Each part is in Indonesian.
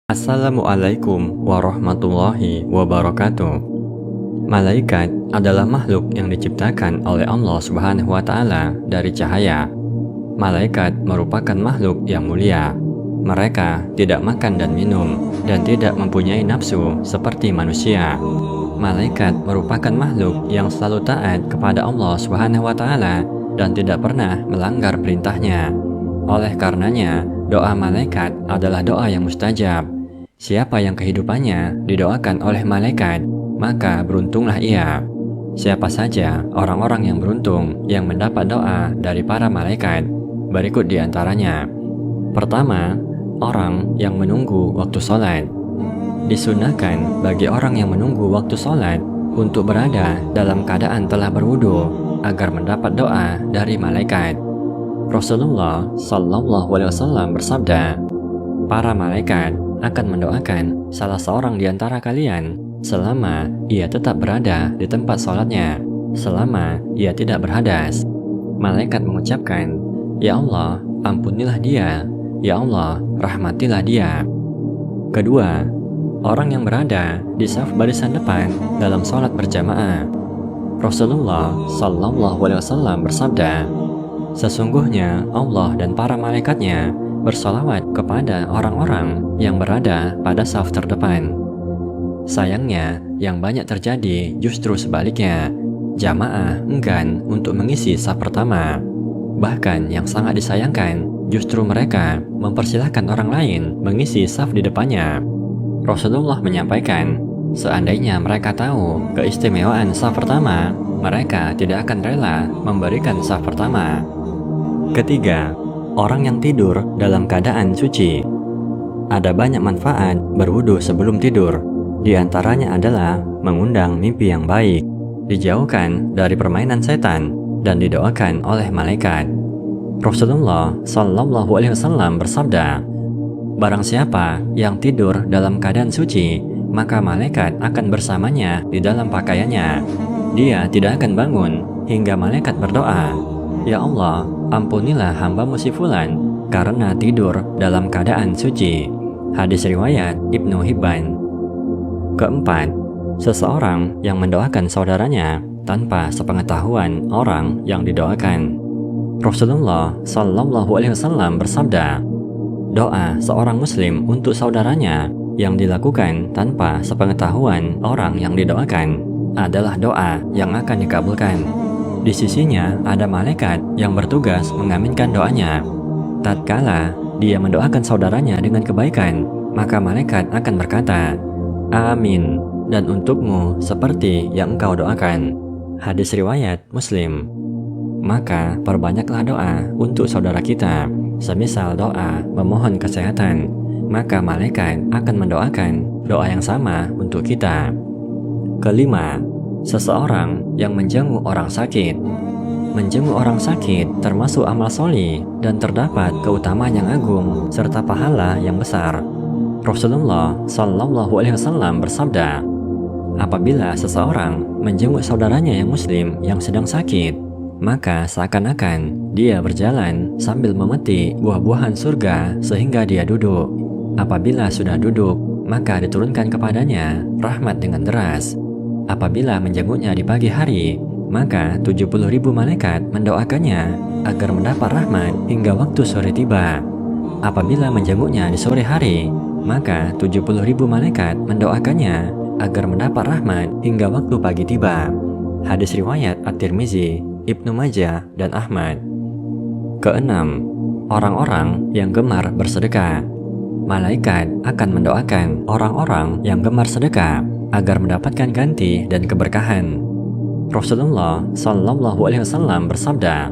Assalamualaikum warahmatullahi wabarakatuh. Malaikat adalah makhluk yang diciptakan oleh Allah Subhanahu wa Ta'ala dari cahaya. Malaikat merupakan makhluk yang mulia. Mereka tidak makan dan minum dan tidak mempunyai nafsu seperti manusia. Malaikat merupakan makhluk yang selalu taat kepada Allah Subhanahu wa Ta'ala dan tidak pernah melanggar perintahnya. Oleh karenanya, doa malaikat adalah doa yang mustajab. Siapa yang kehidupannya didoakan oleh malaikat, maka beruntunglah ia. Siapa saja orang-orang yang beruntung yang mendapat doa dari para malaikat? Berikut diantaranya. Pertama, orang yang menunggu waktu sholat. Disunahkan bagi orang yang menunggu waktu sholat untuk berada dalam keadaan telah berwudu agar mendapat doa dari malaikat. Rasulullah Shallallahu Alaihi Wasallam bersabda, para malaikat akan mendoakan salah seorang di antara kalian selama ia tetap berada di tempat sholatnya, selama ia tidak berhadas. Malaikat mengucapkan, ya Allah, ampunilah dia, ya Allah, rahmatilah dia. Kedua, orang yang berada di saf barisan depan dalam sholat berjamaah. Rasulullah Shallallahu Alaihi Wasallam bersabda, sesungguhnya Allah dan para malaikatnya bersolawat kepada orang-orang yang berada pada saf terdepan. Sayangnya, yang banyak terjadi justru sebaliknya. Jamaah enggan untuk mengisi saf pertama. Bahkan yang sangat disayangkan, justru mereka mempersilahkan orang lain mengisi saf di depannya. Rasulullah menyampaikan, seandainya mereka tahu keistimewaan saf pertama, mereka tidak akan rela memberikan saf pertama. Ketiga, orang yang tidur dalam keadaan suci. Ada banyak manfaat berwudu sebelum tidur. Di antaranya adalah mengundang mimpi yang baik, dijauhkan dari permainan setan, dan didoakan oleh malaikat. Rasulullah Shallallahu Alaihi Wasallam bersabda, barang siapa yang tidur dalam keadaan suci, maka malaikat akan bersamanya di dalam pakaiannya. Dia tidak akan bangun hingga malaikat berdoa, ya Allah, ampunilah hambamu si fulan karena tidur dalam keadaan suci. Hadis riwayat Ibnu Hibban. Keempat, seseorang yang mendoakan saudaranya tanpa sepengetahuan orang yang didoakan. Rasulullah Shallallahu Alaihi Wasallam bersabda, doa seorang muslim untuk saudaranya yang dilakukan tanpa sepengetahuan orang yang didoakan adalah doa yang akan dikabulkan. Di sisinya ada malaikat yang bertugas mengaminkan doanya. Tatkala dia mendoakan saudaranya dengan kebaikan, maka malaikat akan berkata, amin, dan untukmu seperti yang engkau doakan. Hadis riwayat Muslim. Maka perbanyaklah doa untuk saudara kita, semisal doa memohon kesehatan, maka malaikat akan mendoakan doa yang sama untuk kita. Kelima, seseorang yang menjenguk orang sakit. Menjenguk orang sakit termasuk amal sholih dan terdapat keutamaan yang agung serta pahala yang besar. Rasulullah Shallallahu Alaihi Wasallam bersabda, apabila seseorang menjenguk saudaranya yang muslim yang sedang sakit, maka seakan-akan dia berjalan sambil memetik buah-buahan surga sehingga dia duduk. Apabila sudah duduk, maka diturunkan kepadanya rahmat dengan deras. Apabila menjenguknya di pagi hari, maka 70.000 malaikat mendoakannya agar mendapat rahmat hingga waktu sore tiba. Apabila menjenguknya di sore hari, maka 70.000 malaikat mendoakannya agar mendapat rahmat hingga waktu pagi tiba. Hadis riwayat At-Tirmizi, Ibnu Majah, dan Ahmad. Keenam, orang-orang yang gemar bersedekah. Malaikat akan mendoakan orang-orang yang gemar sedekah agar mendapatkan ganti dan keberkahan. Rasulullah Shallallahu Alaihi Wasallam bersabda,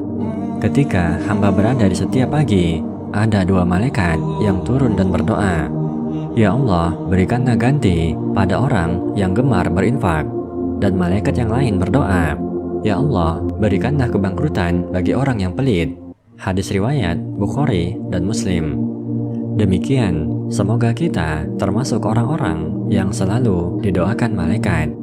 ketika hamba berada di setiap pagi, ada dua malaikat yang turun dan berdoa, ya Allah, berikanlah ganti pada orang yang gemar berinfak. Dan malaikat yang lain berdoa, ya Allah, berikanlah kebangkrutan bagi orang yang pelit. Hadis riwayat Bukhari dan Muslim. Demikian, semoga kita termasuk orang-orang yang selalu didoakan malaikat.